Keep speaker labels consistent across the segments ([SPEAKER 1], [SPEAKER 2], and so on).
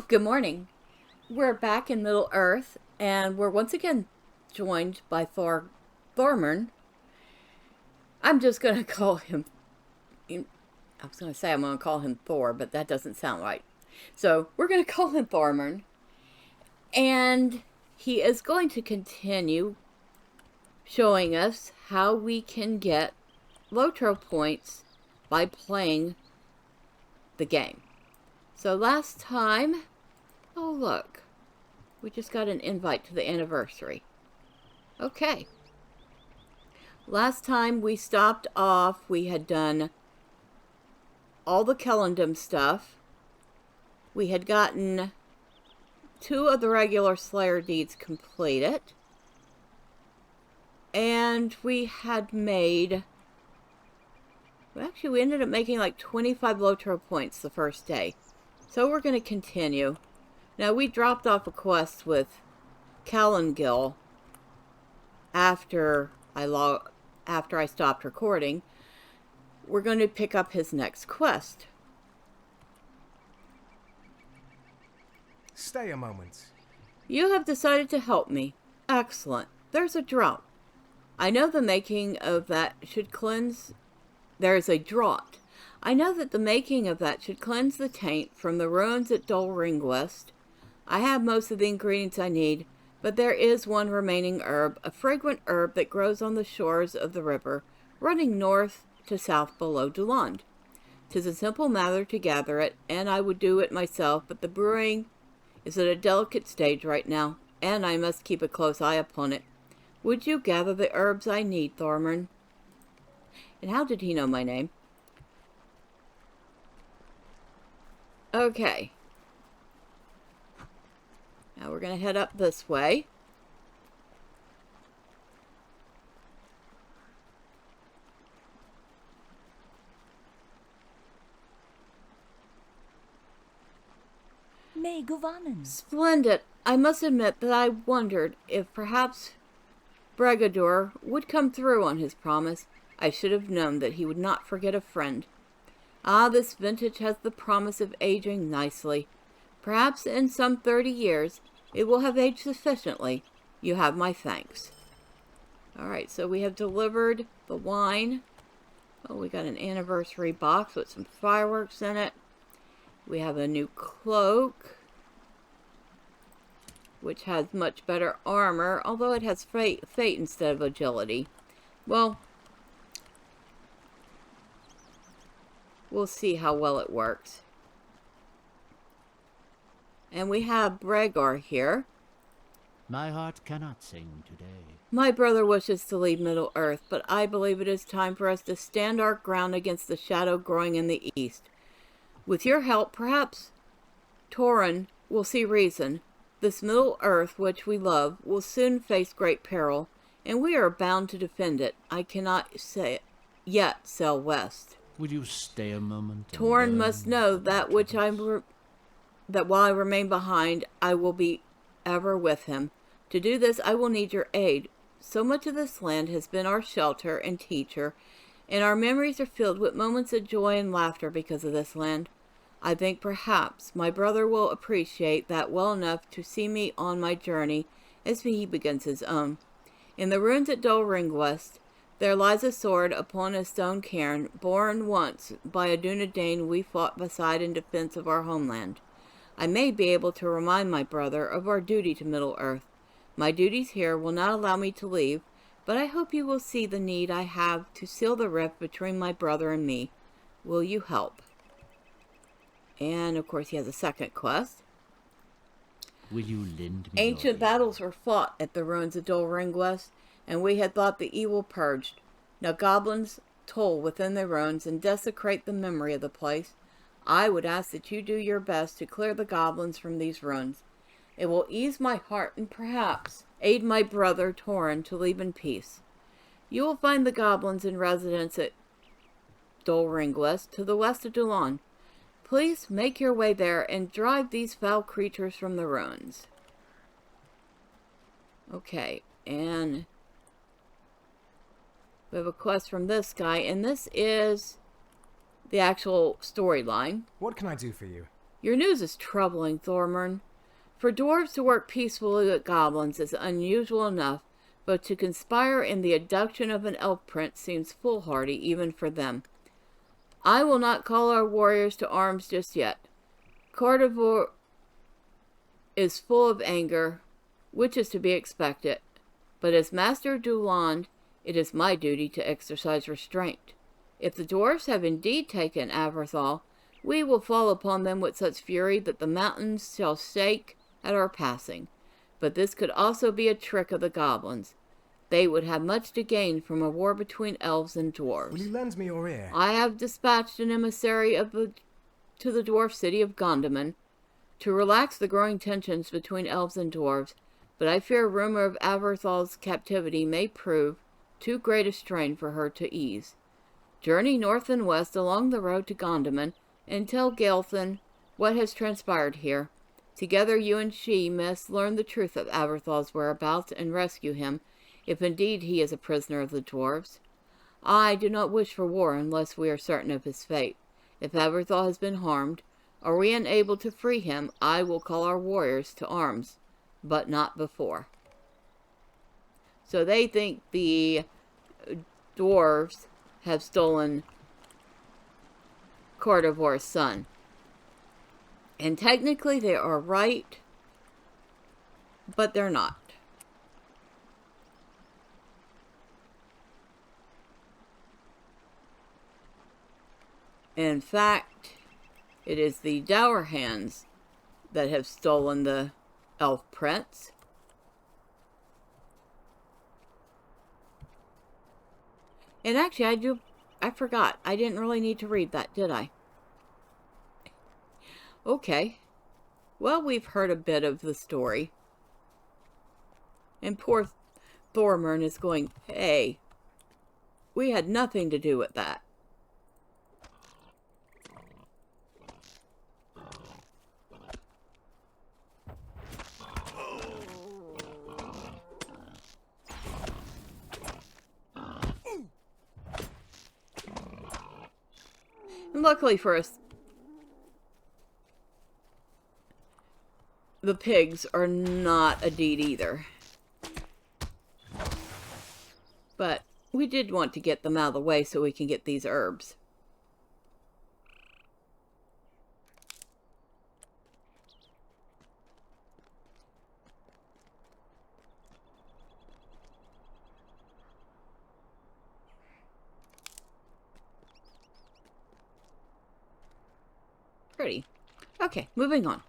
[SPEAKER 1] Good morning. We're back in Middle Earth, and we're once again joined by Thormurn. I'm just going to call him... I was going to say I'm going to call him Thor, but that doesn't sound right. So we're going to call him Thormurn. And he is going to continue showing us how we can get Lotro points by playing the game. So last time... Oh, look. We just got an invite to the anniversary. Okay. Last time we stopped off, we had done all the Kellendom stuff. We had gotten 2 of the regular Slayer deeds completed. And we had made... Well, actually, we ended up making like 25 Lotro points the first day. So we're going to continue. Now, we dropped off a quest with Calangil after I stopped recording. We're going to pick up his next quest.
[SPEAKER 2] Stay a moment.
[SPEAKER 1] You have decided to help me. Excellent. There's a drought. I know the making of that should cleanse... There's a draught. I know that the making of that should cleanse the taint from the ruins at Duillond. I have most of the ingredients I need, but there is one remaining herb, a fragrant herb that grows on the shores of the river, running north to south below Duillond. 'Tis a simple matter to gather it, and I would do it myself, but the brewing is at a delicate stage right now, and I must keep a close eye upon it. Would you gather the herbs I need, Thormurn? And how did he know my name? Okay. Now we're going to head up this way.
[SPEAKER 3] May Govanen.
[SPEAKER 1] Splendid. I must admit that I wondered if perhaps Bregador would come through on his promise. I should have known that he would not forget a friend. Ah, this vintage has the promise of aging nicely. Perhaps in some 30 years, it will have aged sufficiently. You have my thanks. Alright, so we have delivered the wine. Oh, we got an anniversary box with some fireworks in it. We have a new cloak, which has much better armor, although it has fate instead of agility. Well, we'll see how well it works. And we have Bregar here.
[SPEAKER 4] My heart cannot sing today.
[SPEAKER 1] My brother wishes to leave Middle Earth, but I believe it is time for us to stand our ground against the shadow growing in the east. With your help, perhaps Thormurn will see reason. This Middle Earth, which we love, will soon face great peril, and we are bound to defend it. I cannot yet sail west.
[SPEAKER 4] Would you stay a moment?
[SPEAKER 1] Thorn must know that that while I remain behind, I will be ever with him. To do this, I will need your aid. So much of this land has been our shelter and teacher, and our memories are filled with moments of joy and laughter because of this land. I think perhaps my brother will appreciate that well enough to see me on my journey as he begins his own. In the ruins at Duillond, there lies a sword upon a stone cairn, borne once by a Duillond we fought beside in defense of our homeland. I may be able to remind my brother of our duty to Middle Earth. My duties here will not allow me to leave, but I hope you will see the need I have to seal the rift between my brother and me. Will you help? And, of course, he has a second quest.
[SPEAKER 4] Will you lend me
[SPEAKER 1] Ancient battles were fought at the ruins of Duillond, and we had thought the evil purged. Now goblins toll within the ruins and desecrate the memory of the place. I would ask that you do your best to clear the goblins from these ruins. It will ease my heart and perhaps aid my brother Thormurn to leave in peace. You will find the goblins in residence at Duillond to the west of Duillond. Please make your way there and drive these foul creatures from the ruins. Okay, and we have a quest from this guy, and this is the actual storyline.
[SPEAKER 2] What can I do for you?
[SPEAKER 1] Your news is troubling, Thormurn. For dwarves to work peacefully with goblins is unusual enough, but to conspire in the abduction of an elf prince seems foolhardy even for them. I will not call our warriors to arms just yet. Cordovor is full of anger, which is to be expected, but as Master Duillond, it is my duty to exercise restraint. If the dwarfs have indeed taken Aberthal, we will fall upon them with such fury that the mountains shall shake at our passing. But this could also be a trick of the goblins. They would have much to gain from a war between elves and dwarves.
[SPEAKER 2] Will you lend me your ear?
[SPEAKER 1] I have dispatched an emissary to the dwarf city of Gondamon to relax the growing tensions between elves and dwarves, but I fear rumor of Aberthal's captivity may prove too great a strain for her to ease. Journey north and west along the road to Gondamon and tell Gaelthan what has transpired here. Together you and she must learn the truth of Aberthal's whereabouts and rescue him, if indeed he is a prisoner of the dwarves. I do not wish for war unless we are certain of his fate. If Aberthal has been harmed, or we unable to free him, I will call our warriors to arms, but not before. So they think the dwarves have stolen Cordovor's son. And technically they are right, but they're not. In fact, it is the Dour Hands that have stolen the elf prince. And actually, I forgot. I didn't really need to read that, did I? Okay. Well, we've heard a bit of the story. And poor Thormurn is going, hey, we had nothing to do with that. And luckily for us, the pigs are not a deed either. But we did want to get them out of the way so we can get these herbs. Pretty. Okay, moving on.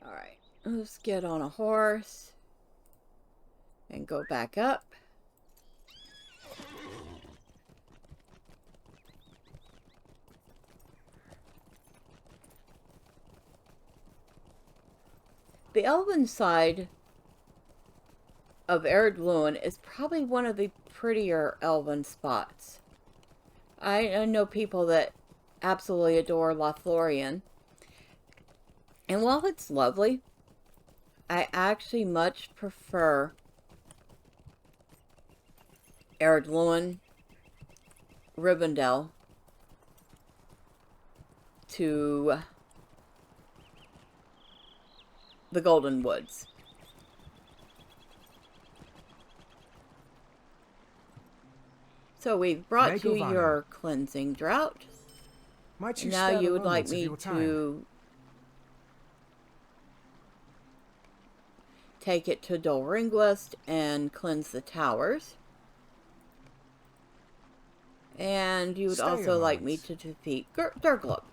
[SPEAKER 1] Alright, let's get on a horse and go back up. The elven side of Duillond is probably one of the prettier elven spots. I know people that absolutely adore Lothlorien. And while it's lovely, I actually much prefer Duillond, Rivendell to the Golden Woods. So we've brought you your cleansing drought.
[SPEAKER 2] Might you
[SPEAKER 1] now
[SPEAKER 2] spare
[SPEAKER 1] you
[SPEAKER 2] the
[SPEAKER 1] would like
[SPEAKER 2] moments of
[SPEAKER 1] me
[SPEAKER 2] your time?
[SPEAKER 1] to take it to Duillond and cleanse the towers. And you would
[SPEAKER 2] Stay a
[SPEAKER 1] also like me
[SPEAKER 2] moment.
[SPEAKER 1] to defeat Durglub,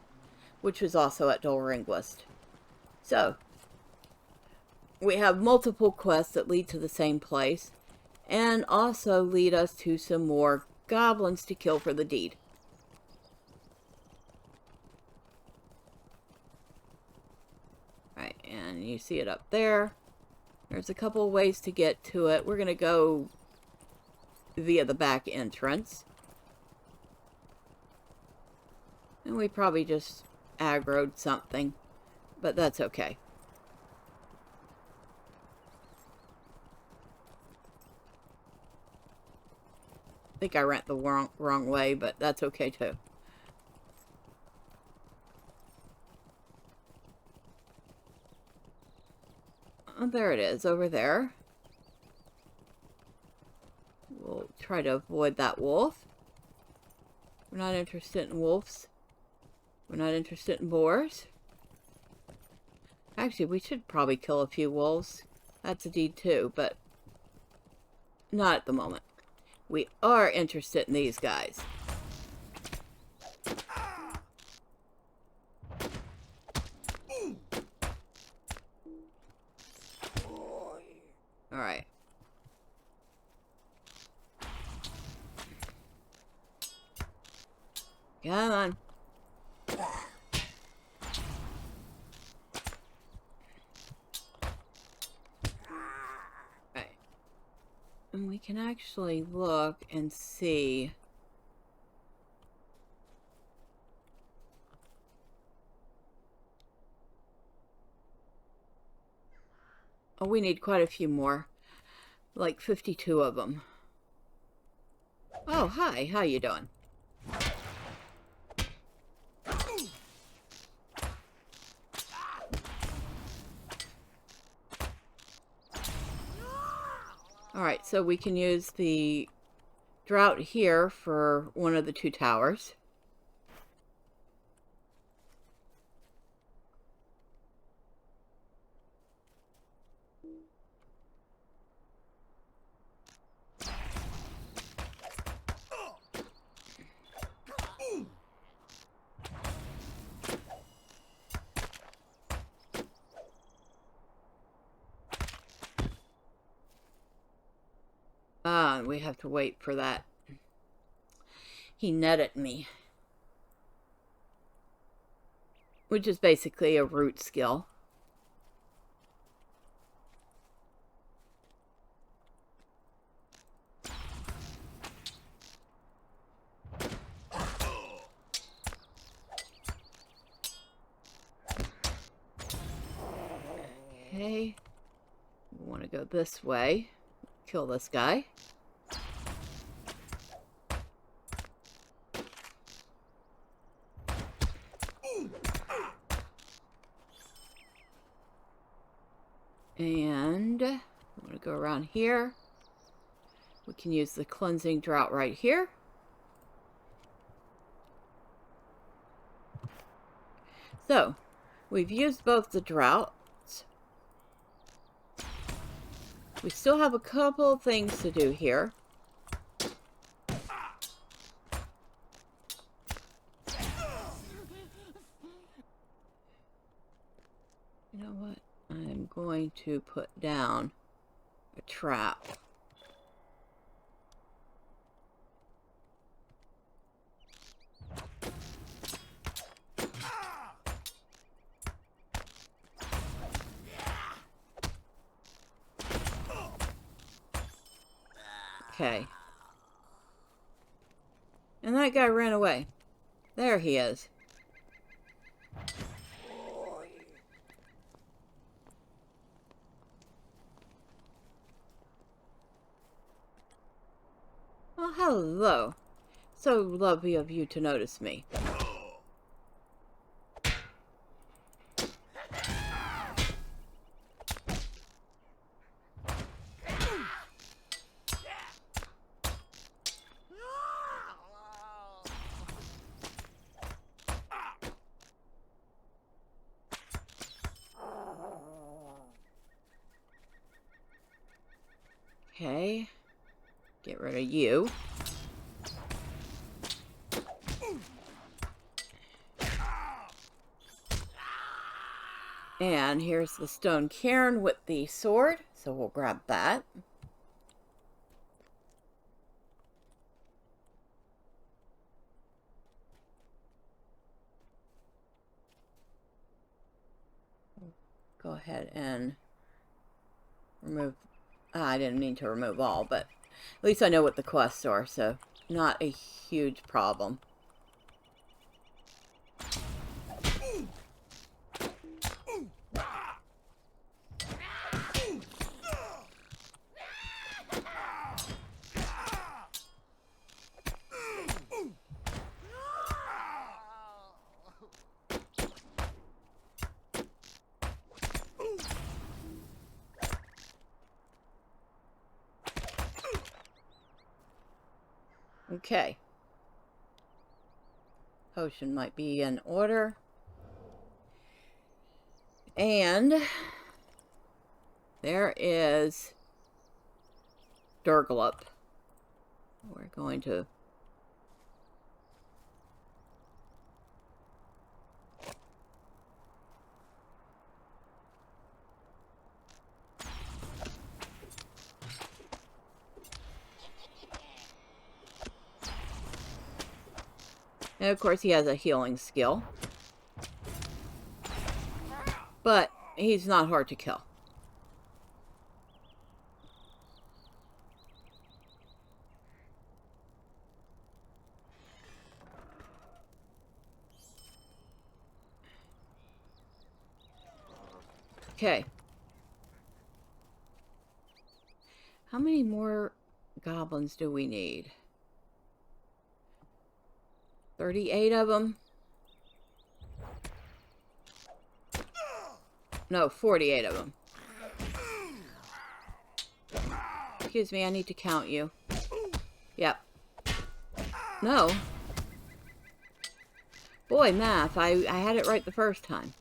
[SPEAKER 1] which was also at Duillond. So, we have multiple quests that lead to the same place, and also lead us to some more goblins to kill for the deed. Right, and you see it up there. There's a couple of ways to get to it. We're going to go via the back entrance. And we probably just aggroed something, but that's okay. think I went the wrong way, but that's okay too. Oh, there it is, over there. We'll try to avoid that wolf. We're not interested in wolves. We're not interested in boars. Actually, we should probably kill a few wolves. That's a deed too, but not at the moment. We are interested in these guys. Alright. Come on. Right. And we can actually look and see. Oh, we need quite a few more. Like 52 of them. Oh, hi. How you doing? Alright, so we can use the drought here for one of the 2 towers. We have to wait for that. He netted me. Which is basically a root skill. Okay. We want to go this way. Kill this guy. And I'm going to go around here. We can use the cleansing drought right here. So, we've used both the droughts. We still have a couple of things to do here. You know what? I'm going to put down a trap. Okay. And that guy ran away. There he is. Well, hello. So lovely of you to notice me. Okay. Get rid of you. And here's the stone cairn with the sword, so we'll grab that. Go ahead and remove... I didn't mean to remove all, but at least I know what the quests are, so not a huge problem. Okay. Potion might be in order. And there is Duillond. We're going to and of course he has a healing skill. But he's not hard to kill. Okay. How many more goblins do we need? 38 of them? No, 48 of them. Excuse me, I need to count you. Yep. No. Boy, math. I had it right the first time.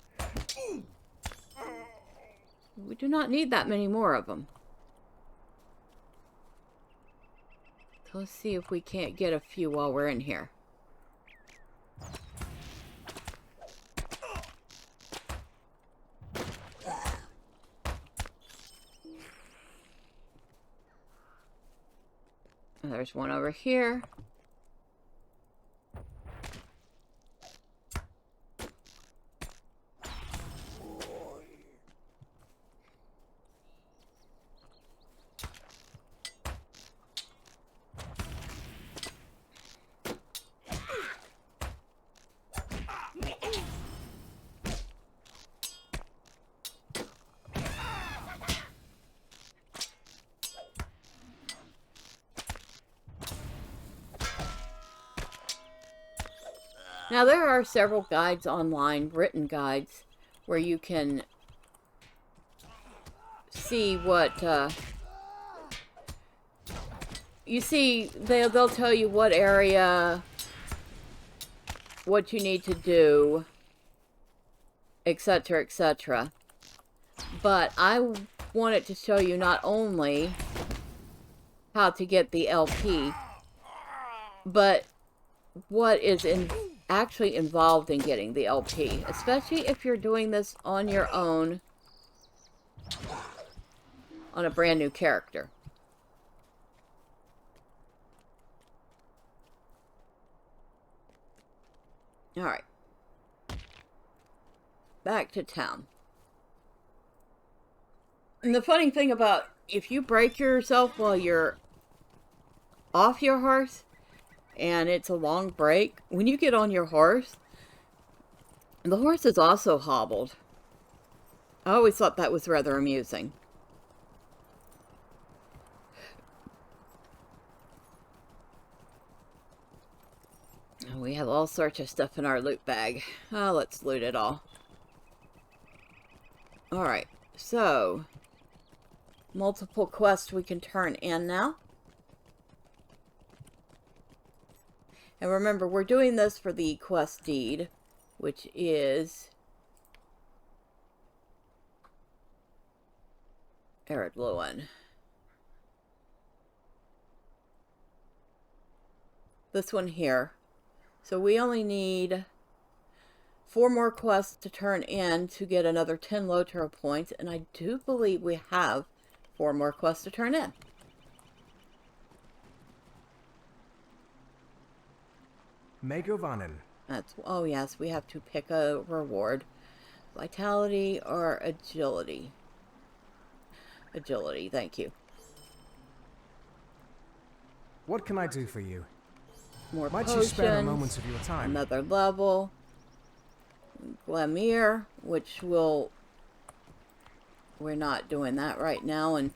[SPEAKER 1] We do not need that many more of them. So let's see if we can't get a few while we're in here. There's one over here. Now, there are several guides online, written guides, where you can see what, you see, they'll tell you what area, what you need to do, etc., etc. But I wanted to show you not only how to get the LP, but what is actually involved in getting the LP, especially if you're doing this on your own on a brand new character. Alright. Back to town. And the funny thing about if you break yourself while you're off your horse, and it's a long break, when you get on your horse, the horse is also hobbled. I always thought that was rather amusing. We have all sorts of stuff in our loot bag. Oh, let's loot it all. Alright, so multiple quests we can turn in now. And remember, we're doing this for the quest deed, which is Redbubble. This one here. So we only need 4 more quests to turn in to get another 10 Lotro points, and I do believe we have 4 more quests to turn in.
[SPEAKER 2] Megovanen.
[SPEAKER 1] That's, oh yes, we have to pick a reward. Vitality or agility? Agility, thank you.
[SPEAKER 2] What can I do for you?
[SPEAKER 1] More
[SPEAKER 2] Might
[SPEAKER 1] potions,
[SPEAKER 2] you spare a moment of your time?
[SPEAKER 1] another level. Glamour, which we're not doing that right now, and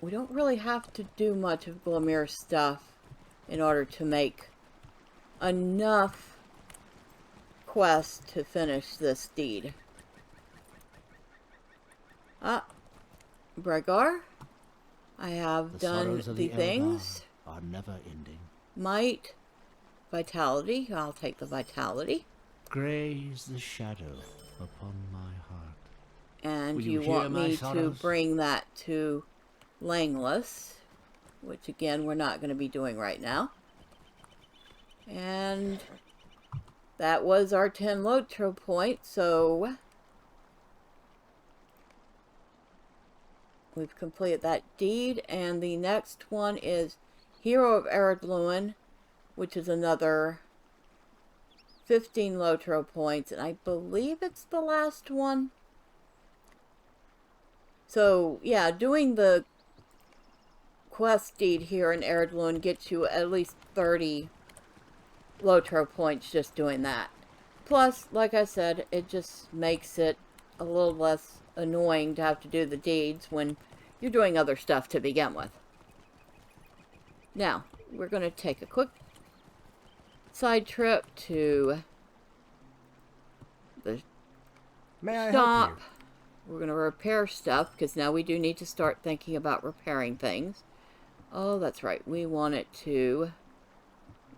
[SPEAKER 1] we don't really have to do much of Glamour stuff in order to make enough quests to finish this deed. Ah, Bregar, I have done the things.
[SPEAKER 4] are never ending.
[SPEAKER 1] Might, vitality. I'll take the vitality.
[SPEAKER 4] Graze the shadow upon my heart.
[SPEAKER 1] And
[SPEAKER 4] Will
[SPEAKER 1] you
[SPEAKER 4] you hear
[SPEAKER 1] want
[SPEAKER 4] my
[SPEAKER 1] me to
[SPEAKER 4] sorrows?
[SPEAKER 1] bring that to Langless, which again we're not going to be doing right now. And that was our 10 Lotro points, so we've completed that deed. And the next one is Hero of Eredluin, which is another 15 Lotro points, and I believe it's the last one. So yeah, doing the quest deed here in Eredluin gets you at least 30 Lotro points just doing that. Plus, like I said, it just makes it a little less annoying to have to do the deeds when you're doing other stuff to begin with. Now, we're going to take a quick side trip to the
[SPEAKER 2] May I help
[SPEAKER 1] shop.
[SPEAKER 2] you?
[SPEAKER 1] We're going to repair stuff, because now we do need to start thinking about repairing things. Oh, that's right. We want to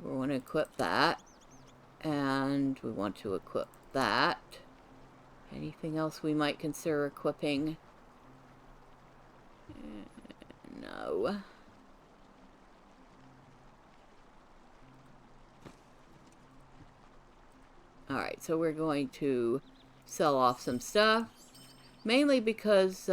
[SPEAKER 1] equip that. And we want to equip that. Anything else we might consider equipping? No. Alright, so we're going to sell off some stuff. Mainly because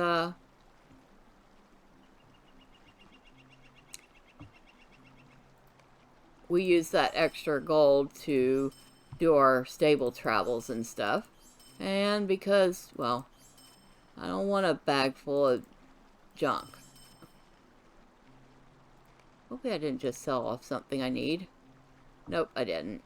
[SPEAKER 1] we use that extra gold to do our stable travels and stuff. And because, well, I don't want a bag full of junk. Hopefully I didn't just sell off something I need. Nope, I didn't.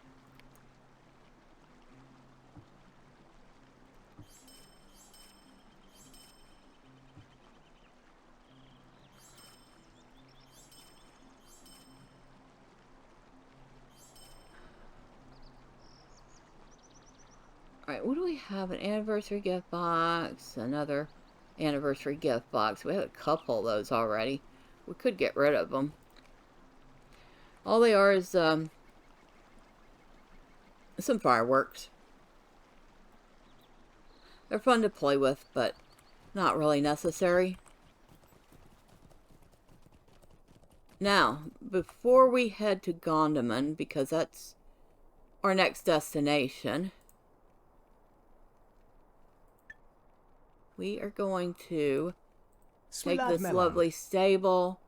[SPEAKER 1] Alright, what do we have? An anniversary gift box, another anniversary gift box. We have a couple of those already. We could get rid of them. All they are is some fireworks. They're fun to play with, but not really necessary. Now, before we head to Gondamon, because that's our next destination, we are going to take this lovely stable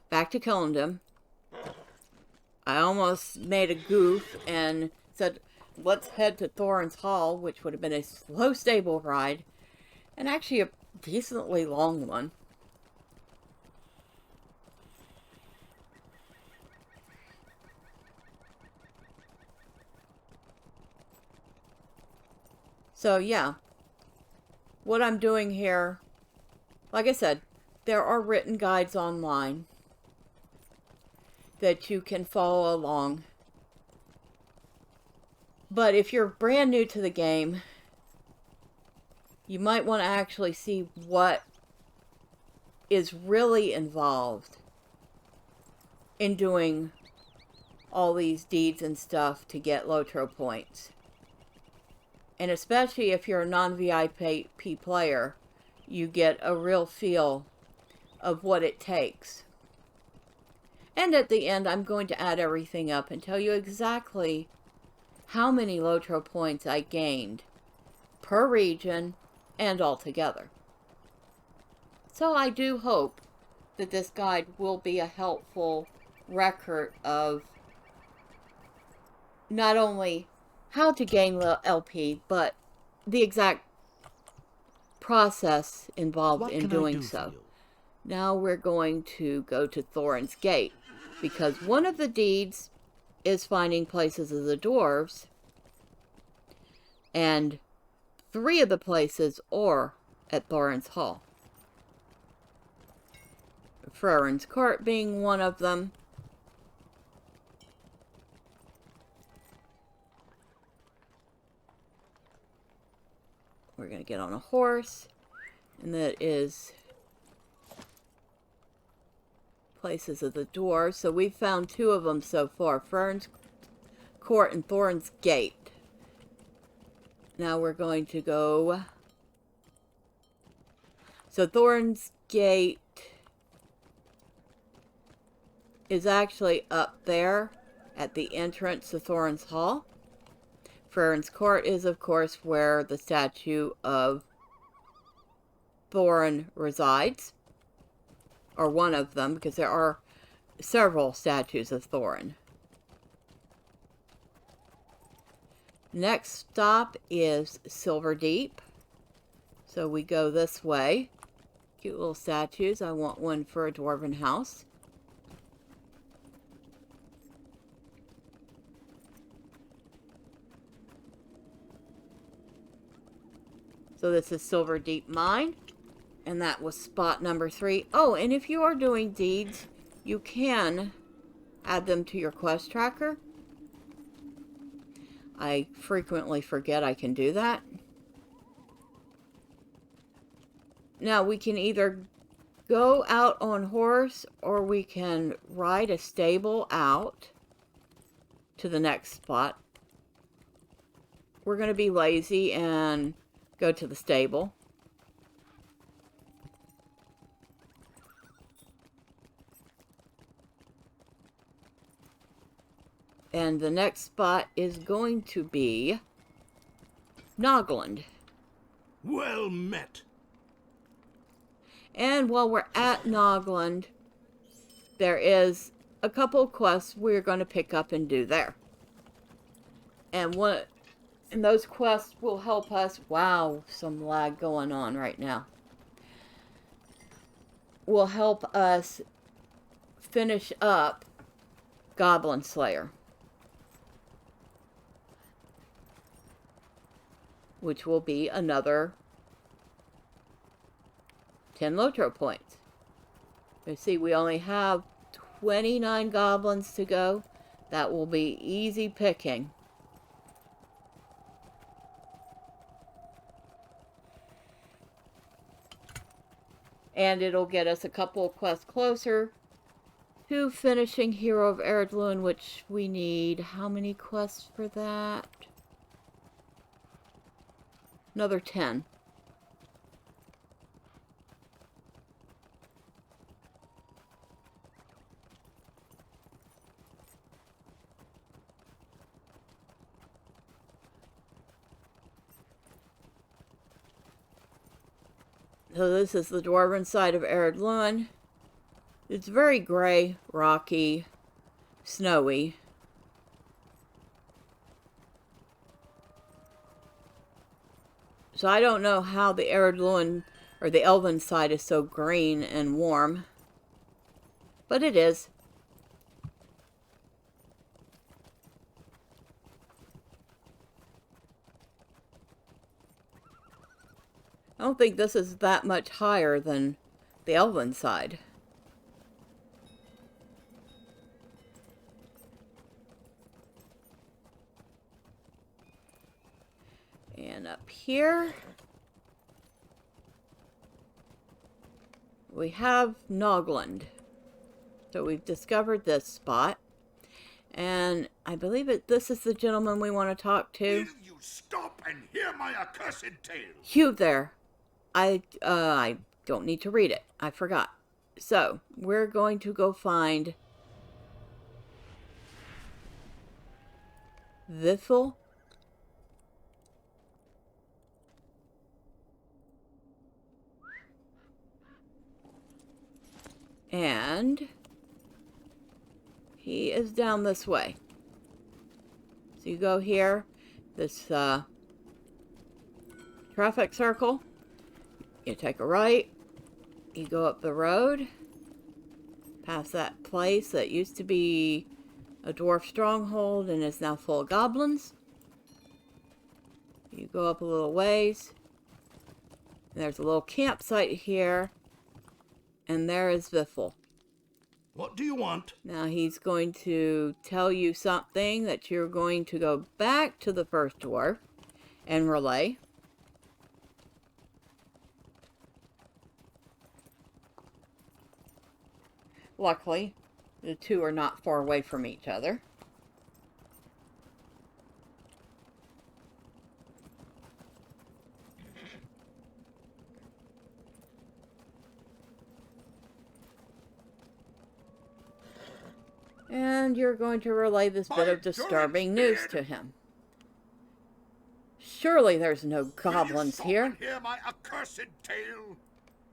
[SPEAKER 1] back to Killandum. I almost made a goof and said, let's head to Thorin's Hall, which would have been a slow stable ride, and actually a decently long one. So yeah, what I'm doing here, like I said, there are written guides online that you can follow along. But if you're brand new to the game, you might want to actually see what is really involved in doing all these deeds and stuff to get Lotro points. And especially if you're a non-VIP player, you get a real feel of what it takes. And at the end, I'm going to add everything up and tell you exactly how many Lotro points I gained per region and altogether. So I do hope that this guide will be a helpful record of not only how to gain LP, but the exact process involved
[SPEAKER 4] What
[SPEAKER 1] in
[SPEAKER 4] can I
[SPEAKER 1] doing
[SPEAKER 4] do for
[SPEAKER 1] so.
[SPEAKER 4] you?
[SPEAKER 1] Now we're going to go to Thorin's Gate, because one of the deeds is finding places of the dwarves, and 3 of the places are at Thorin's Hall. Freren's Court being one of them. We're going to get on a horse, and that is places of the dwarves. So we've found 2 of them so far. Fern's Court and Thorn's Gate. Now we're going to go... So Thorn's Gate is actually up there at the entrance to Thorn's Hall. Fern's Court is, of course, where the statue of Thorin resides. Or one of them, because there are several statues of Thorin. Next stop is Silverdeep. So we go this way. Cute little statues. I want one for a dwarven house. So this is Silverdeep Mine. And that was spot number 3. Oh, and if you are doing deeds, you can add them to your quest tracker. I frequently forget I can do that. Now, we can either go out on horse or we can ride a stable out to the next spot. We're going to be lazy and go to the stable. And the next spot is going to be Nogland.
[SPEAKER 5] Well met.
[SPEAKER 1] And while we're at Nogland, there is a couple quests we're going to pick up and do there. And those quests will help us. Wow, some lag going on right now. Will help us finish up Goblin Slayer, which will be another 10 Lotro points. You see, we only have 29 goblins to go. That will be easy picking. And it'll get us a couple of quests closer to finishing Hero of Erdlun, which we need. How many quests for that? Another 10. So this is the dwarven side of Erdlun. It's very gray, rocky, snowy. So I don't know how the Erdlun or the Elven side is so green and warm. But it is. I don't think this is that much higher than the Elven side. And up here, we have Nogland. So we've discovered this spot. And I believe this is the gentleman we want to talk to.
[SPEAKER 5] Will you stop and hear my accursed tale?
[SPEAKER 1] Hugh there. I don't need to read it. I forgot. So, we're going to go find Vifil. And he is down this way. So you go here, this traffic circle. You take a right, you go up the road, past that place that used to be a dwarf stronghold and is now full of goblins. You go up a little ways, and there's a little campsite here, and there is Vifil.
[SPEAKER 5] What do you want?
[SPEAKER 1] Now he's going to tell you something that you're going to go back to the first dwarf and relay. Luckily, the two are not far away from each other. And you're going to relay this bit of disturbing news to him. Surely there's no goblins here.
[SPEAKER 5] Hear my accursed tale.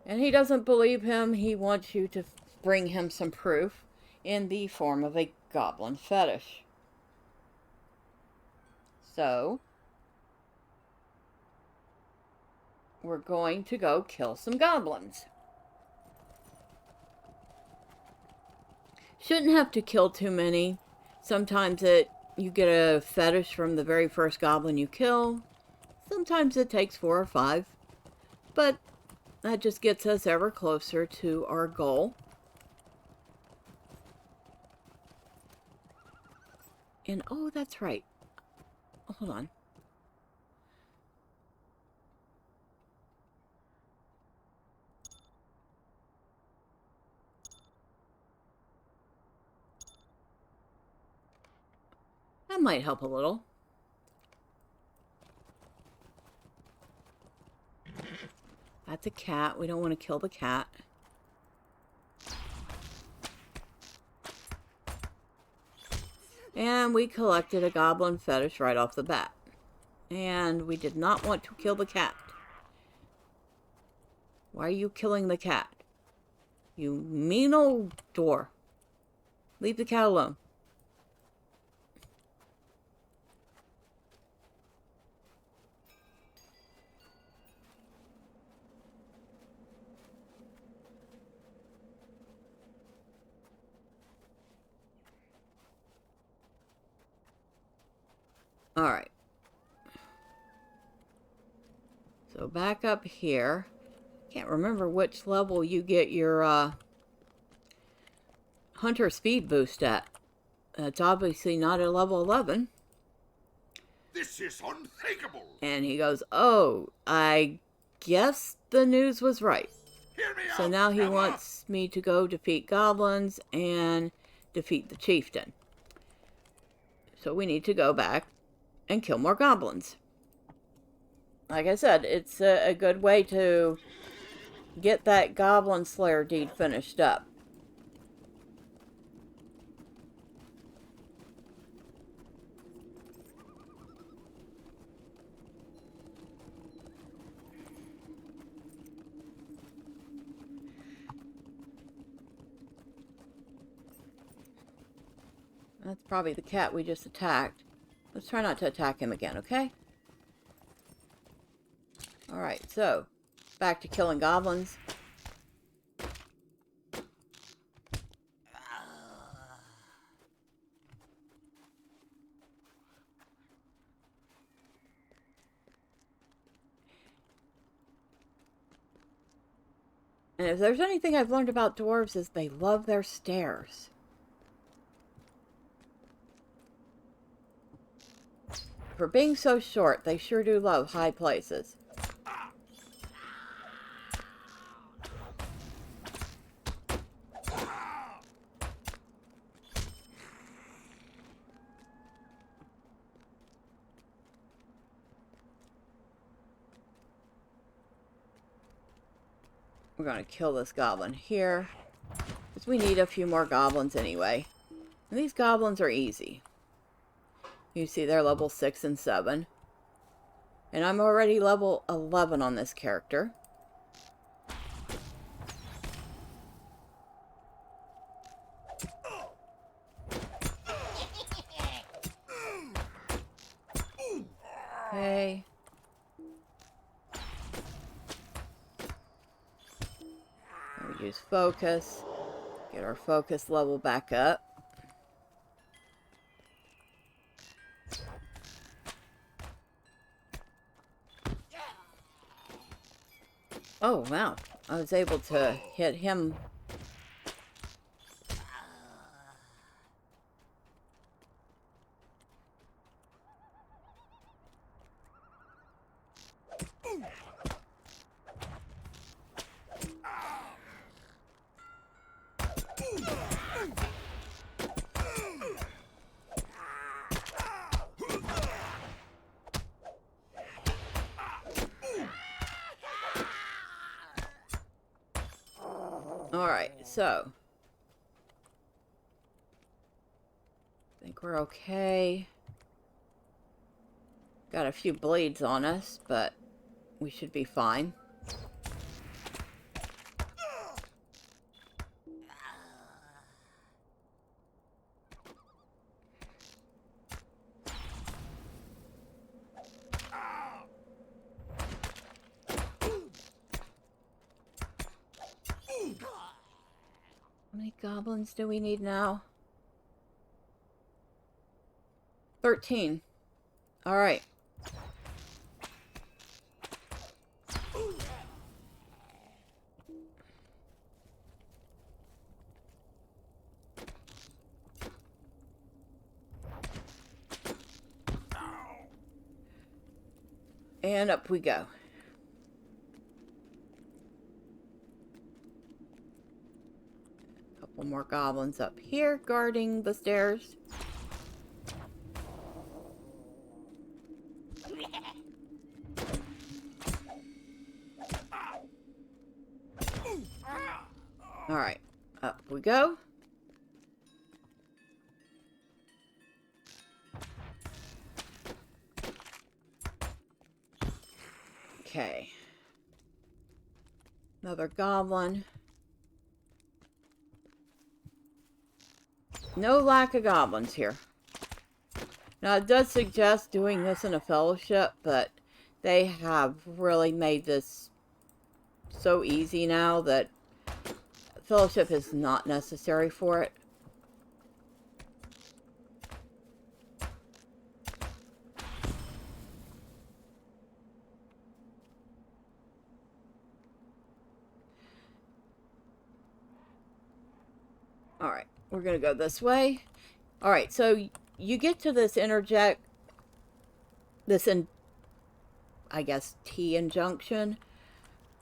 [SPEAKER 1] And he doesn't believe him. He wants you to bring him some proof in the form of a goblin fetish. So, we're going to go kill some goblins. Shouldn't have to kill too many. Sometimes you get a fetish from the very first goblin you kill. Sometimes it takes 4 or 5. But that just gets us ever closer to our goal. And oh, that's right. Hold on. That might help a little. That's a cat. We don't want to kill the cat. And we collected a goblin fetish right off the bat. And we did not want to kill the cat. Why are you killing the cat? You mean old dwarf. Leave the cat alone. Alright. So back up here. Can't remember which level you get your hunter speed boost at. It's obviously not at level 11.
[SPEAKER 5] This is unthinkable.
[SPEAKER 1] And he goes, oh, I guess the news was right.
[SPEAKER 5] Hear me
[SPEAKER 1] So
[SPEAKER 5] out,
[SPEAKER 1] now he
[SPEAKER 5] fella.
[SPEAKER 1] wants me to go defeat goblins and defeat the chieftain. So we need to go back and kill more goblins. Like I said, it's a good way to get that goblin slayer deed finished up. That's probably the cat we just attacked. Let's try not to attack him again, okay? Alright, so, back to killing goblins. And if there's anything I've learned about dwarves is they love their stairs. For being so short, they sure do love high places. We're going to kill this goblin here, because we need a few more goblins anyway. And these goblins are easy. You see they're level 6 and 7. And I'm already level 11 on this character. Okay. We use focus. Get our focus level back up. Oh, wow. I was able to hit him. Alright, so I think we're okay. Got a few blades on us, but we should be fine. How many goblins do we need now? 13. Alright. And up we go. Couple more goblins up here guarding the stairs. Alright, up we go. Okay. Another goblin. No lack of goblins here. Now, it does suggest doing this in a fellowship, but they have really made this so easy now that fellowship is not necessary for it. Alright, we're going to go this way. Alright, so you get to this I guess, T-injunction.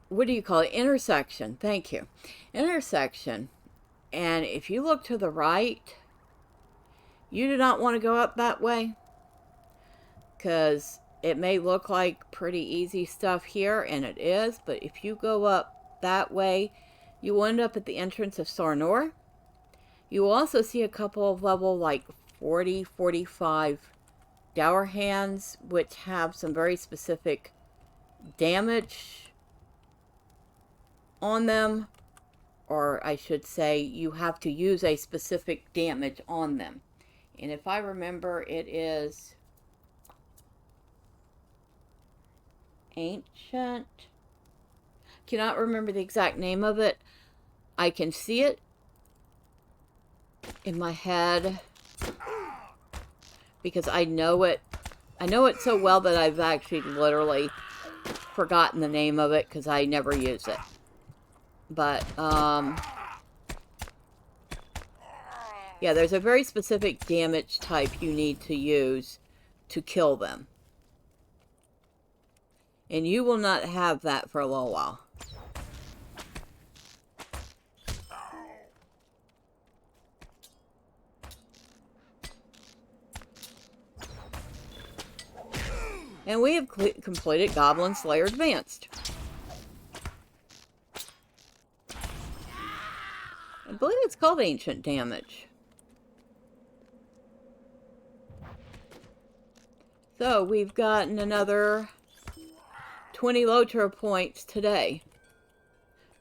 [SPEAKER 1] What do you call it? Intersection. Thank you. Intersection. And if you look to the right, you do not want to go up that way, because it may look like pretty easy stuff here, and it is, but if you go up that way, you will end up at the entrance of Sarnor. You will also see a couple of level like 40, 45 dour hands, which have some very specific damage on them, or I should say you have to use a specific damage on them. And if I remember, it is ancient. Cannot remember the exact name of it. I can see it in my head because I know it. I know it so well that I've actually literally forgotten the name of it because I never use it. But, yeah, there's a very specific damage type you need to use to kill them. And you will not have that for a little while. And we have completed Goblin Slayer Advanced. I believe it's called Ancient Damage. So, we've gotten another 20 Lotro points today.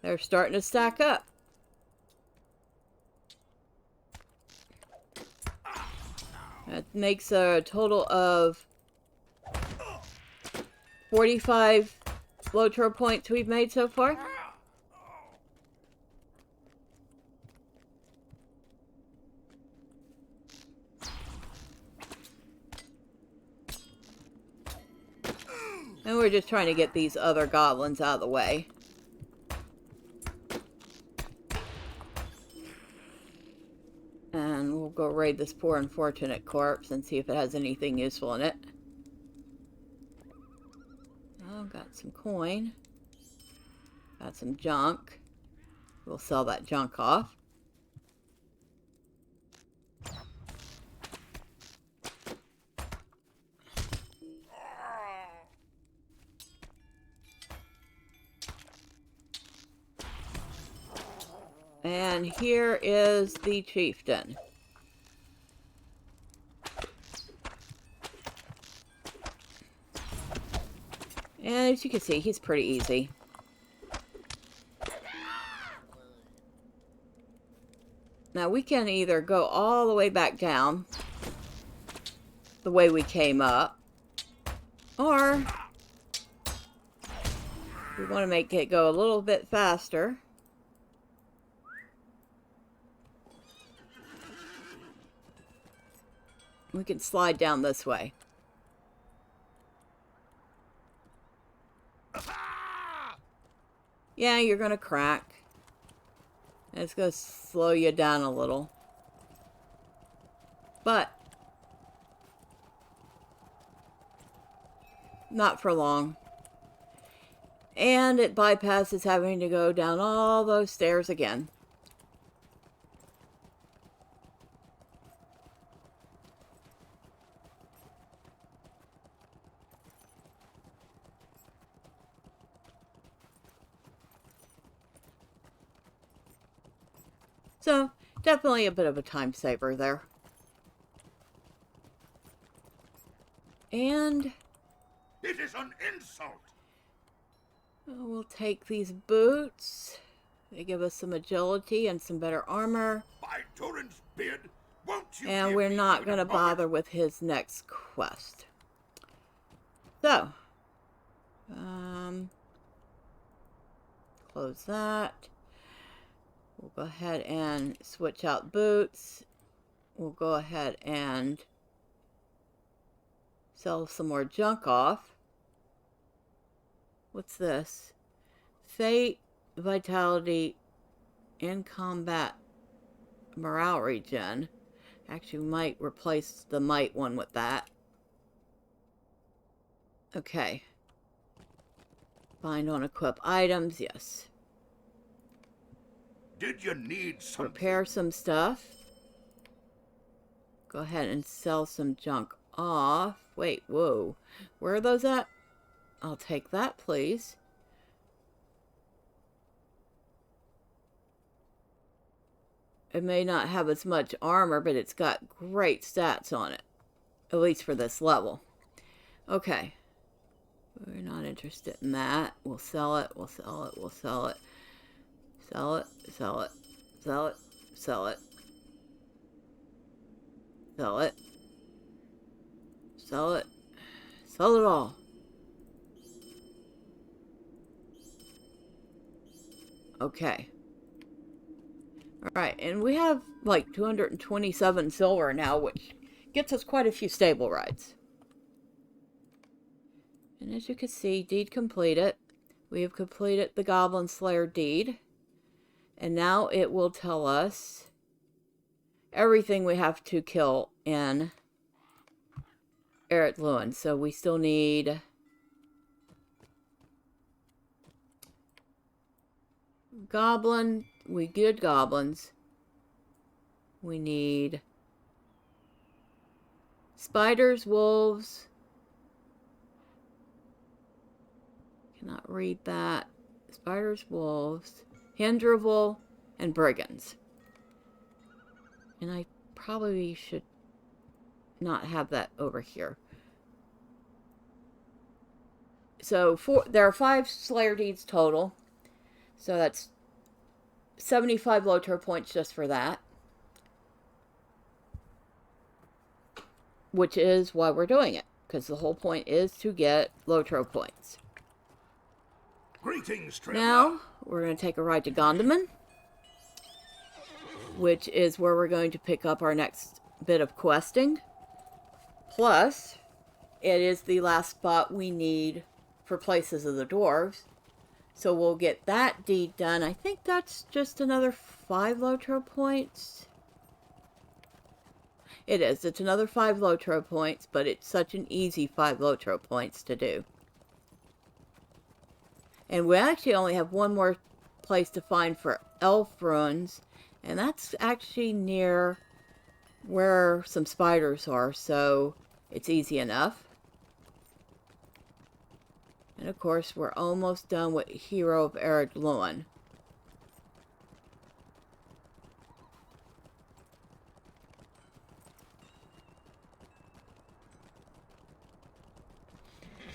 [SPEAKER 1] They're starting to stack up. That makes a total of 45 Lotro points we've made so far. And we're just trying to get these other goblins out of the way. And we'll go raid this poor unfortunate corpse and see if it has anything useful in it. Oh, got some coin. Got some junk. We'll sell that junk off. And here is the chieftain. And as you can see, he's pretty easy. Now we can either go all the way back down the way we came up, or we want to make it go a little bit faster. We can slide down this way. Yeah, you're gonna crack. It's gonna slow you down a little. But not for long. And it bypasses having to go down all those stairs again. So, definitely a bit of a time saver there. And
[SPEAKER 5] It is an insult.
[SPEAKER 1] we'll take these boots. They give us some agility and some better armor.
[SPEAKER 5] By Durin's beard, won't you
[SPEAKER 1] And
[SPEAKER 5] give
[SPEAKER 1] we're
[SPEAKER 5] me
[SPEAKER 1] not
[SPEAKER 5] even
[SPEAKER 1] going to
[SPEAKER 5] a moment?
[SPEAKER 1] bother with his next quest. So, close that. We'll go ahead and switch out boots. We'll go ahead and sell some more junk off. What's this? Fate, vitality, and combat morale regen. Actually, we might replace the might one with that. Okay. Bind on equip items, yes.
[SPEAKER 5] Did you need something?
[SPEAKER 1] Repair some stuff. Go ahead and sell some junk off. Wait, whoa. Where are those at? I'll take that, please. It may not have as much armor, but it's got great stats on it. At least for this level. Okay. We're not interested in that. We'll sell it, we'll sell it, we'll sell it. Sell it, sell it, sell it, sell it. Sell it. Sell it. Sell it all. Okay. Alright, and we have like 227 silver now, which gets us quite a few stable rides. And as you can see, deed completed. We have completed the Goblin Slayer deed. And now it will tell us everything we have to kill in Duillond. So we still need goblin. We did goblins. We need spiders, wolves. Cannot read that. Spiders, wolves, Hendrivel, and brigands. And I probably should not have that over here. So there are 5 Slayer deeds total. So that's 75 Lotro points just for that. Which is why we're doing it. Because the whole point is to get Lotro points.
[SPEAKER 5] Greetings, traveler.
[SPEAKER 1] Now, we're going to take a ride to Gondamon. Which is where we're going to pick up our next bit of questing. Plus, it is the last spot we need for Places of the Dwarves. So we'll get that deed done. I think that's just another 5 Lotro points. It is. It's another 5 Lotro points, but it's such an easy 5 Lotro points to do. And we actually only have one more place to find for elf ruins. And that's actually near where some spiders are. So it's easy enough. And of course, we're almost done with Hero of Duillond.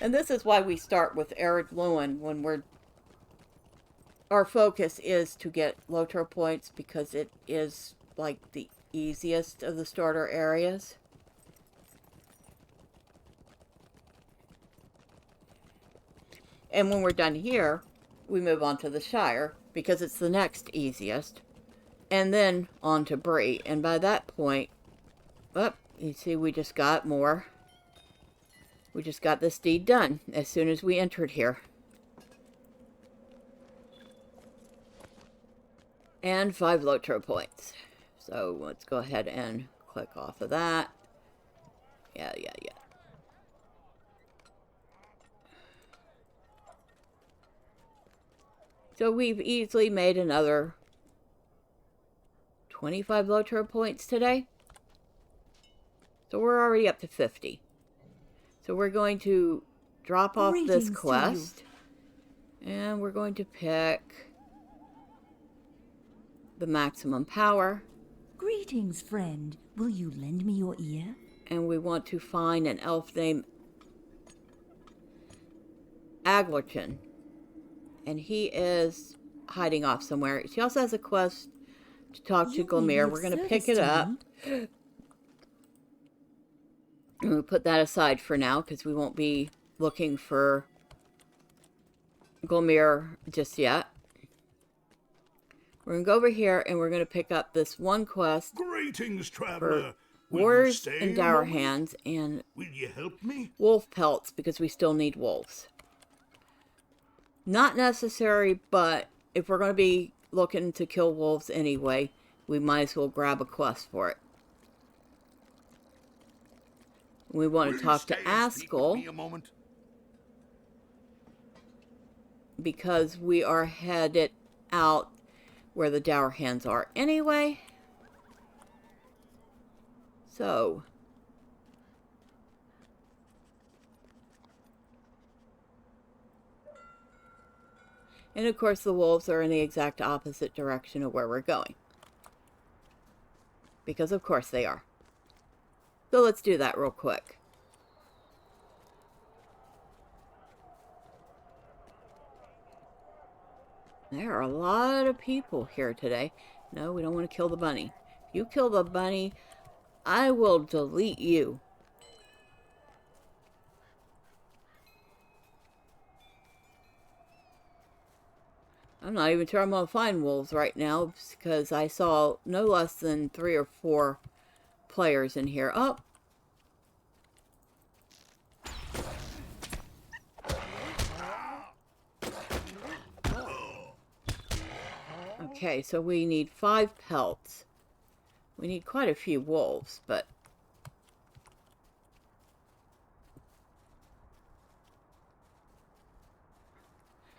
[SPEAKER 1] And this is why we start with Arid Lewin when our focus is to get Lotro points, because it is like the easiest of the starter areas. And when we're done here, we move on to the Shire, because it's the next easiest. And then on to Bree. And by that point, you see we just got more. We just got this deed done as soon as we entered here. And 5 Lotro points. So let's go ahead and click off of that. Yeah. So we've easily made another 25 Lotro points today. So we're already up to 50. So we're going to drop off this quest. And we're going to pick the maximum power.
[SPEAKER 3] Greetings, friend. Will you lend me your ear?
[SPEAKER 1] And we want to find an elf named Aglerton. And he is hiding off somewhere. She also has a quest to talk to Glomir. We're going to pick it up. And we'll put that aside for now, because we won't be looking for Glomir just yet. We're going to go over here, and we're going to pick up this one quest.
[SPEAKER 5] Greetings, traveler.
[SPEAKER 1] Warriors and Dour Hands and
[SPEAKER 5] Will you help me?
[SPEAKER 1] wolf pelts, because we still need wolves. Not necessary, but if we're going to be looking to kill wolves anyway, we might as well grab a quest for it. We want to talk to Askel, because we are headed out where the Dour Hands are anyway. So, and of course the wolves are in the exact opposite direction of where we're going. Because of course they are. So let's do that real quick. There are a lot of people here today. No, we don't want to kill the bunny. If you kill the bunny, I will delete you. I'm not even sure I'm going to find wolves right now, because I saw no less than 3 or 4 players in here. Oh. Okay, so we need 5 pelts. We need quite a few wolves, but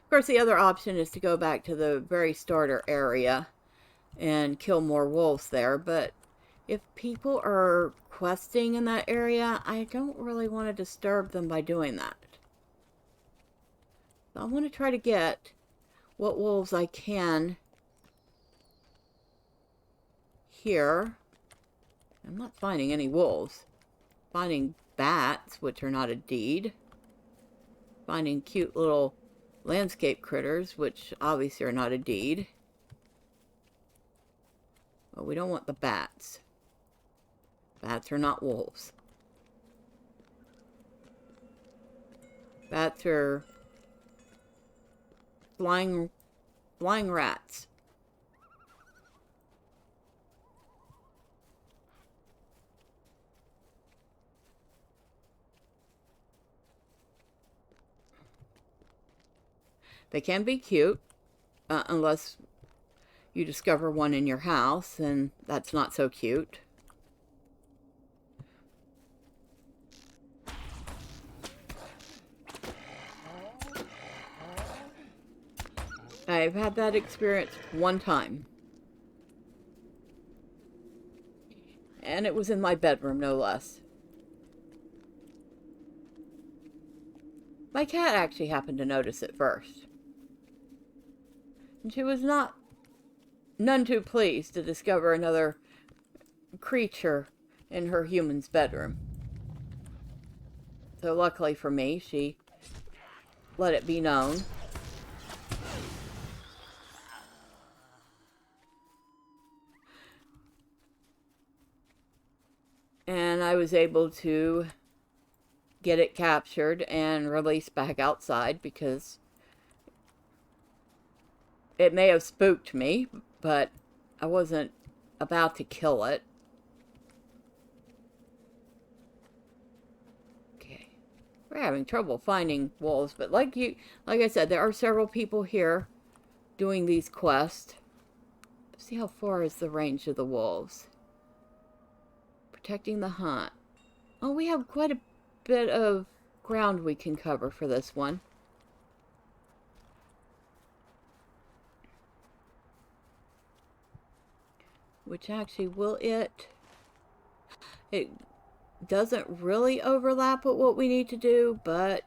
[SPEAKER 1] of course the other option is to go back to the very starter area and kill more wolves there, but if people are questing in that area, I don't really want to disturb them by doing that. I want to try to get what wolves I can here. I'm not finding any wolves. Finding bats, which are not a deed. Finding cute little landscape critters, which obviously are not a deed. But we don't want the bats. Bats are not wolves. Bats are flying rats. They can be cute, unless you discover one in your house, and that's not so cute. I've had that experience one time. And it was in my bedroom, no less. My cat actually happened to notice it first. And she was none too pleased to discover another creature in her human's bedroom. So luckily for me, she let it be known. And I was able to get it captured and released back outside because it may have spooked me, but I wasn't about to kill it. Okay. We're having trouble finding wolves, but like I said, there are several people here doing these quests. Let's see how far is the range of the wolves. Protecting the hunt. Oh, we have quite a bit of ground we can cover for this one. Which actually will it doesn't really overlap with what we need to do, but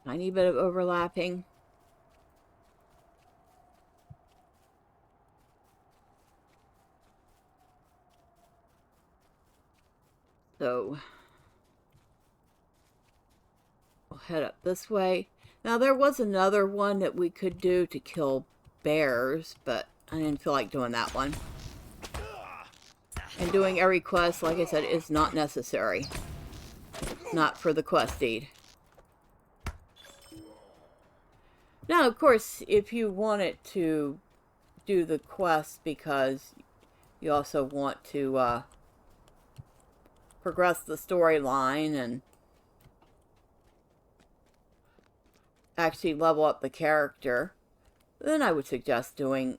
[SPEAKER 1] tiny bit of overlapping. So we'll head up this way. Now there was another one that we could do to kill bears, but I didn't feel like doing that one. And doing every quest, like I said, is not necessary. Not for the quest deed. Now, of course, if you wanted to do the quest because you also want to progress the storyline and actually level up the character, then I would suggest doing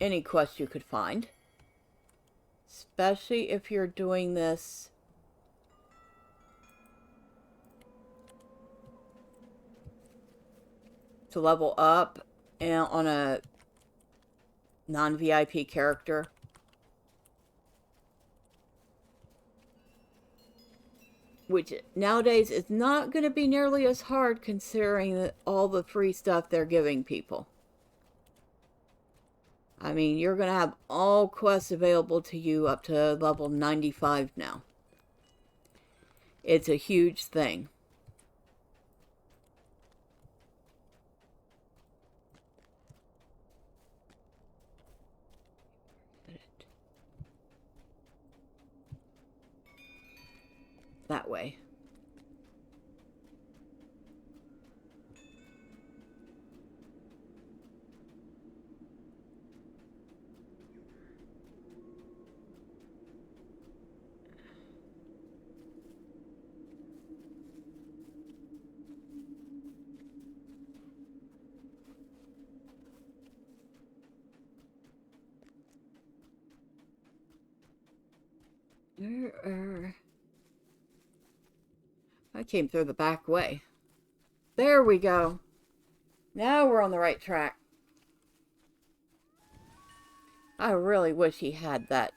[SPEAKER 1] any quest you could find. Especially if you're doing this to level up and on a non-VIP character. Which nowadays is not going to be nearly as hard considering all the free stuff they're giving people. I mean, you're going to have all quests available to you up to level 95 now. It's a huge thing. That way. I came through the back way. There we go. Now we're on the right track. I really wish he had that.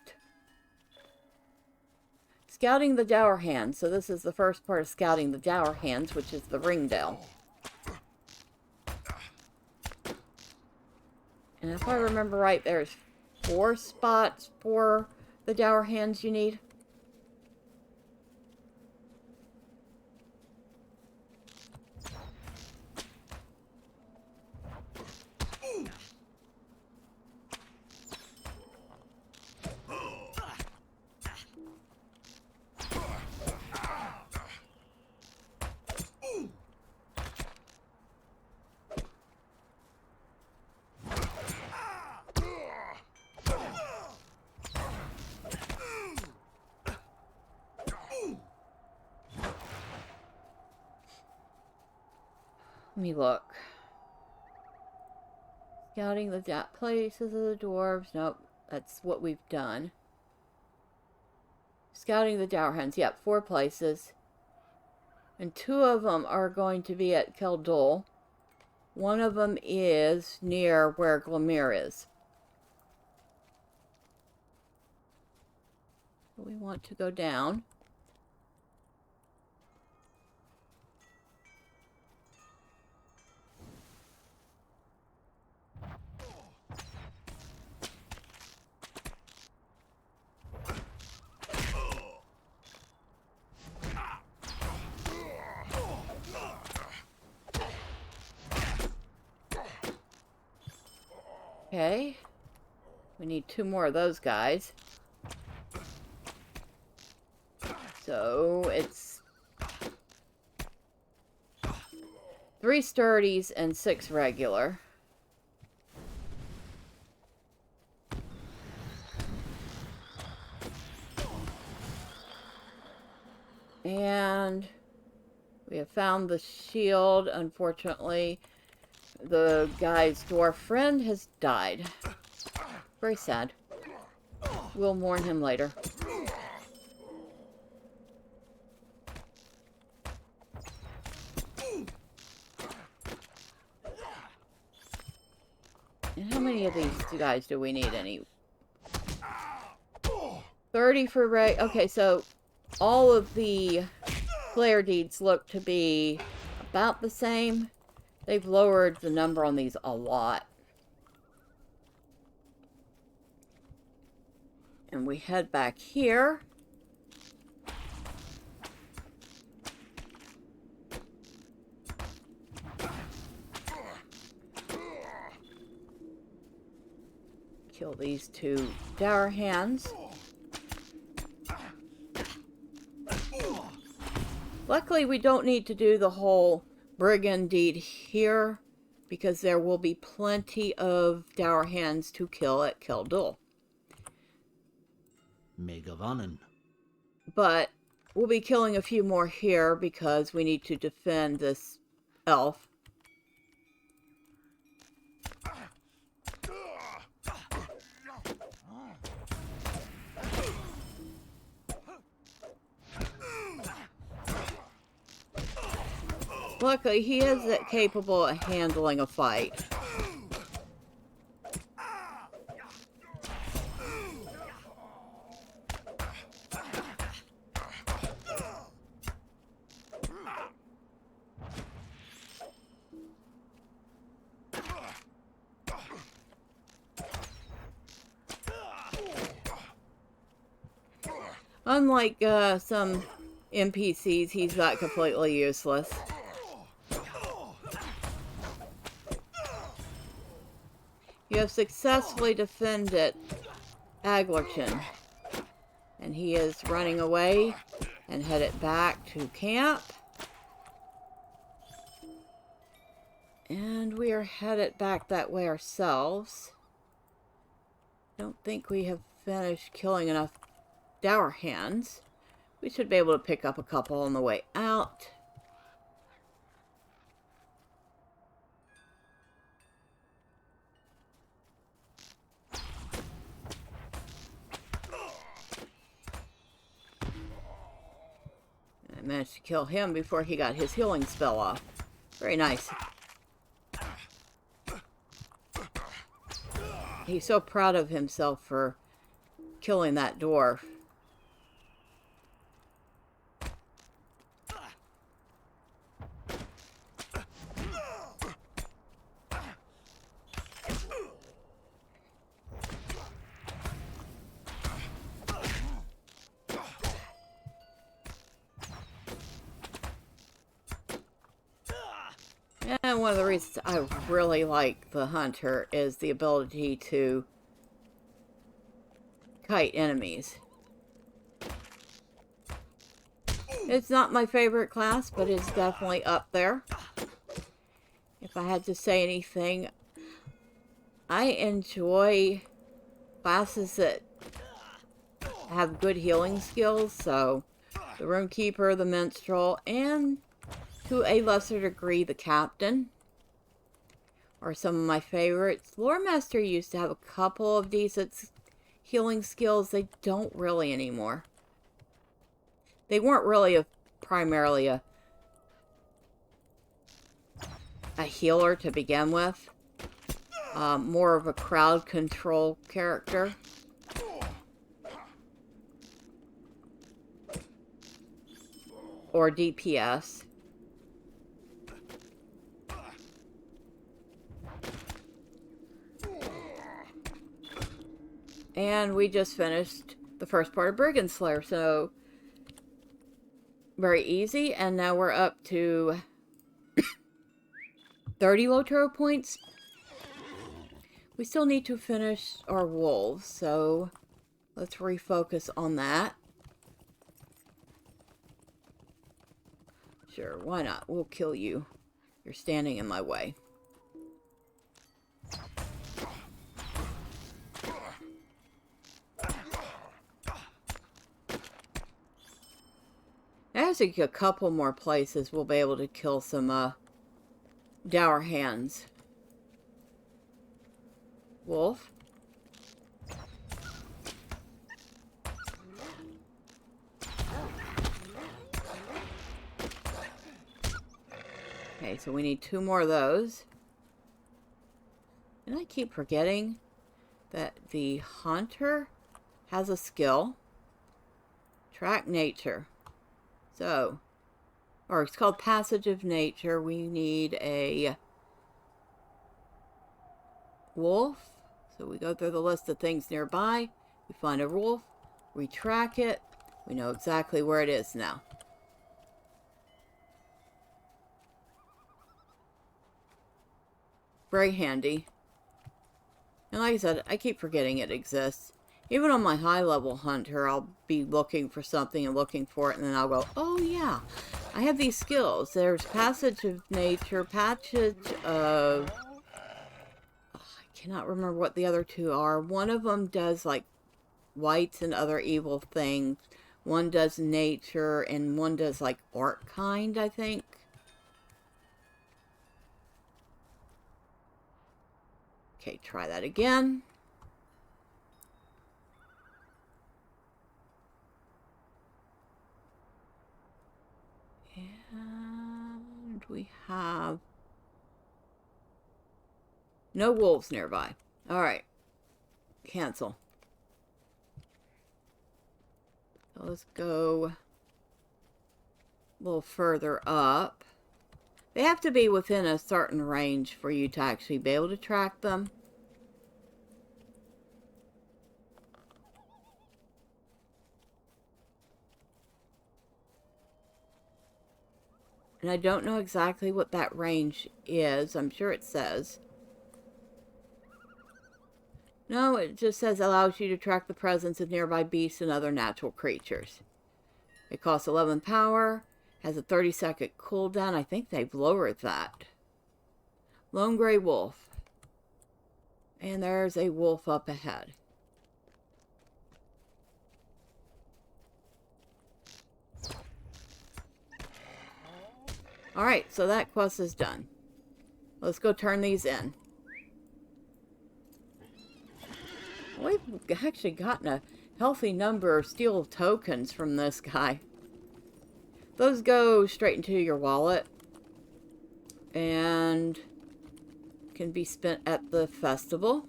[SPEAKER 1] Scouting the Dower Hands. So this is the first part of Scouting the Dower Hands, which is the Ringdale. And if I remember right, there's 4 spots for the Dower Hands you need. Let me look. Scouting the places of the dwarves. Nope, that's what we've done. Scouting the Dower Hands. Yep, 4 places. And 2 of them are going to be at Keldul. One of them is near where Glamir is. We want to go down. Okay. We need 2 more of those guys. So it's 3 sturdies and 6 regular. And we have found the shield. Unfortunately, the guy's dwarf friend has died. Very sad. We'll mourn him later. And how many of these guys do we need? Any? 30 for Ray. Okay, so all of the player deeds look to be about the same. They've lowered the number on these a lot. And we head back here. Kill these 2 dour hands. Luckily, we don't need to do the whole brigand deed here, because there will be plenty of dour hands to kill at Keldul.
[SPEAKER 4] Megavanen.
[SPEAKER 1] But we'll be killing a few more here because we need to defend this elf. Luckily, he is capable of handling a fight. Unlike some NPCs, he's not completely useless. You have successfully defended Aglerton, and he is running away and headed back to camp. And we are headed back that way ourselves. Don't think we have finished killing enough dour hands. We should be able to pick up a couple on the way out. I managed to kill him before he got his healing spell off. Very nice. He's so proud of himself for killing that dwarf. And one of the reasons I really like the hunter is the ability to kite enemies. It's not my favorite class, but it's definitely up there. If I had to say anything, I enjoy classes that have good healing skills, so the Runekeeper, the Minstrel, and to a lesser degree, the Captain are some of my favorites. Loremaster used to have a couple of decent healing skills. They don't really anymore. They weren't really primarily a healer to begin with. More of a crowd control character. Or DPS. And we just finished the first part of Brigand Slayer, so very easy. And now we're up to 30 Lotro points, We still need to finish our wolves, so let's refocus on that. Sure, why not? We'll kill you. You're standing in my way. I think a couple more places we'll be able to kill some dour hands. Wolf. Okay, so we need 2 more of those. And I keep forgetting that the hunter has a skill. Track nature. So, or it's called Passage of Nature. We need a wolf. So we go through the list of things nearby. We find a wolf. We track it. We know exactly where it is now. Very handy. And like I said, I keep forgetting it exists. Even on my high-level hunter, I'll be looking for something and looking for it, and then I'll go, oh yeah, I have these skills. There's Passage of Nature, Passage of... Oh, I cannot remember what the other 2 are. One of them does, like, whites and other evil things. One does nature, and one does, like, orc kind, I think. Okay, try that again. And we have no wolves nearby. Alright. Cancel. So let's go a little further up. They have to be within a certain range for you to actually be able to track them. And I don't know exactly what that range is. I'm sure it says. No, it just says allows you to track the presence of nearby beasts and other natural creatures. It costs 11 power. Has a 30-second cooldown. I think they've lowered that. Lone Grey Wolf. And there's a wolf up ahead. Alright, so that quest is done. Let's go turn these in. We've actually gotten a healthy number of steel tokens from this guy. Those go straight into your wallet and can be spent at the festival.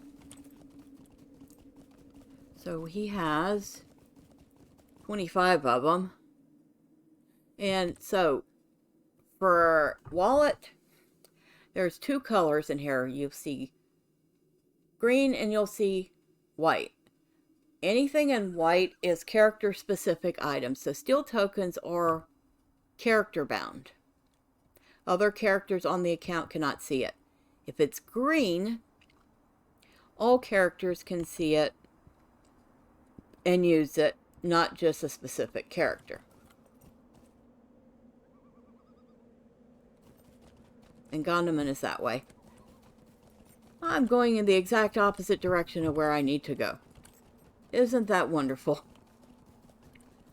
[SPEAKER 1] So he has 25 of them. And so for wallet, there's 2 colors in here. You'll see green and you'll see white. Anything in white is character specific items. So steel tokens are character bound. Other characters on the account cannot see it. If it's green, all characters can see it and use it, not just a specific character. And Gondamon is that way. I'm going in the exact opposite direction of where I need to go. Isn't that wonderful?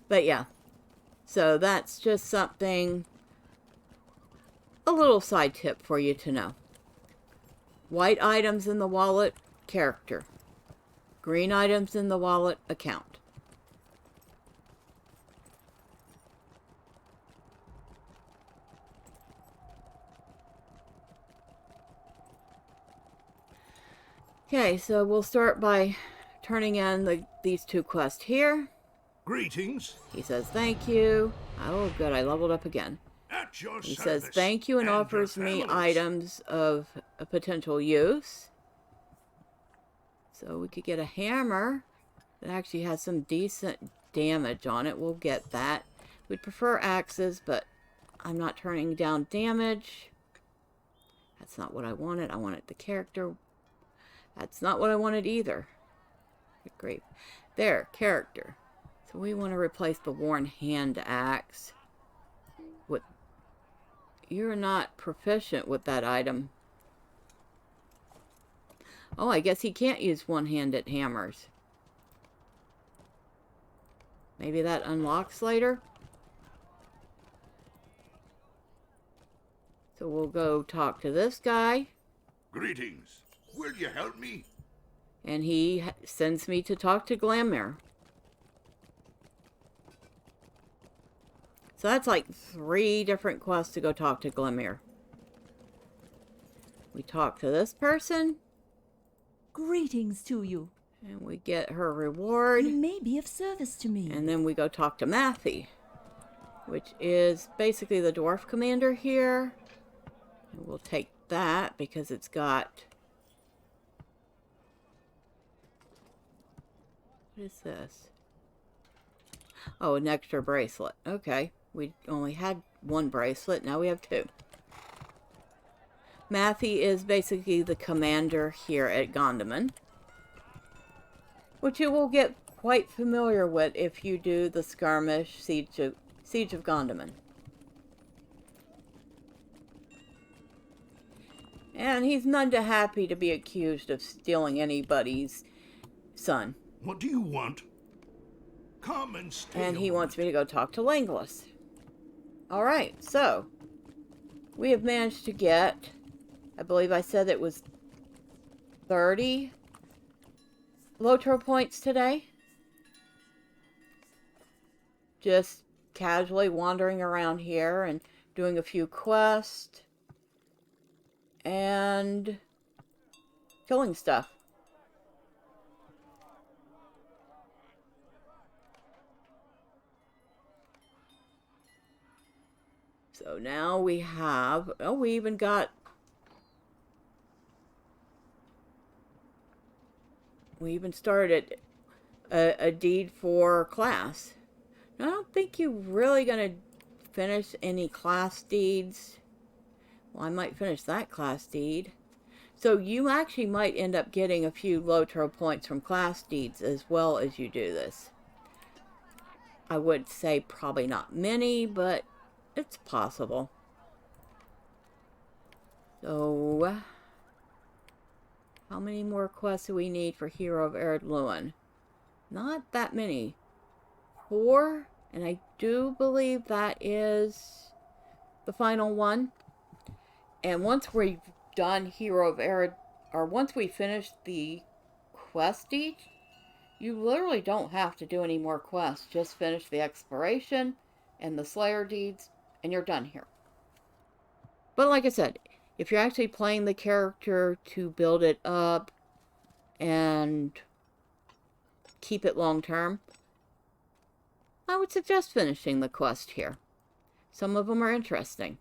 [SPEAKER 1] But yeah. So that's just something, a little side tip for you to know. White items in the wallet, character. Green items in the wallet, account. Okay, so we'll start by turning in these 2 quests here.
[SPEAKER 5] Greetings.
[SPEAKER 1] He says thank you. Oh, good, I leveled up again.
[SPEAKER 5] At your
[SPEAKER 1] He
[SPEAKER 5] service.
[SPEAKER 1] says thank you and
[SPEAKER 5] your
[SPEAKER 1] offers me
[SPEAKER 5] families.
[SPEAKER 1] items of a potential use. So we could get a hammer that actually has some decent damage on it. We'll get that. We'd prefer axes, but I'm not turning down damage. That's not what I wanted. I wanted the character. That's not what I wanted either. Good grief. There, character. So we want to replace the worn hand axe with... You're not proficient with that item. Oh, I guess he can't use one-handed hammers. Maybe that unlocks later? So we'll go talk to this guy.
[SPEAKER 5] Greetings. Will you help me?
[SPEAKER 1] And he sends me to talk to Glamour. So that's like 3 different quests to go talk to Glamour. We talk to this person.
[SPEAKER 3] Greetings to you.
[SPEAKER 1] And we get her reward.
[SPEAKER 3] You may be of service to me.
[SPEAKER 1] And then we go talk to Matthew, which is basically the dwarf commander here. And we'll take that because it's got... What is this? Oh, an extra bracelet. Okay. We only had 1 bracelet. Now we have 2. Matthew is basically the commander here at Gondamon, which you will get quite familiar with if you do the skirmish Siege of Gondamon. And he's none too happy to be accused of stealing anybody's son.
[SPEAKER 5] What do you want? Come and stay.
[SPEAKER 1] And he wants me to go talk to Langlis. Alright, so we have managed to get, I believe I said it was 30 Lotro points today. Just casually wandering around here and doing a few quests and killing stuff. So now we have, oh, we even got, we even started a deed for class. Now, I don't think you're really going to finish any class deeds. Well, I might finish that class deed. So you actually might end up getting a few Lotro points from class deeds as well as you do this. I would say probably not many, but it's possible. So, how many more quests do we need for Hero of Erdluin? Not that many. 4, and I do believe that is the final one. And once we've done Hero of Erd, or once we finish the quest deed, you literally don't have to do any more quests. Just finish the exploration and the Slayer deeds, and you're done here. But like I said, if you're actually playing the character to build it up and keep it long term, I would suggest finishing the quest here. Some of them are interesting.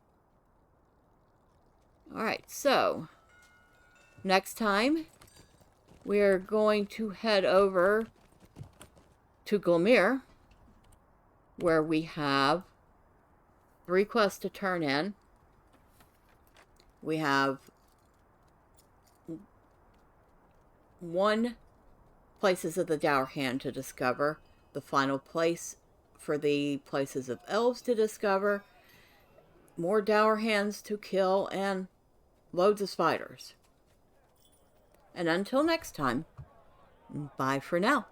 [SPEAKER 1] Alright, so next time we're going to head over to Glamour, where we have 3 quests to turn in. We have 1 Places of the Dour Hand to discover, the final place for the Places of Elves to discover, more Dour Hands to kill, and loads of spiders. And until next time, bye for now.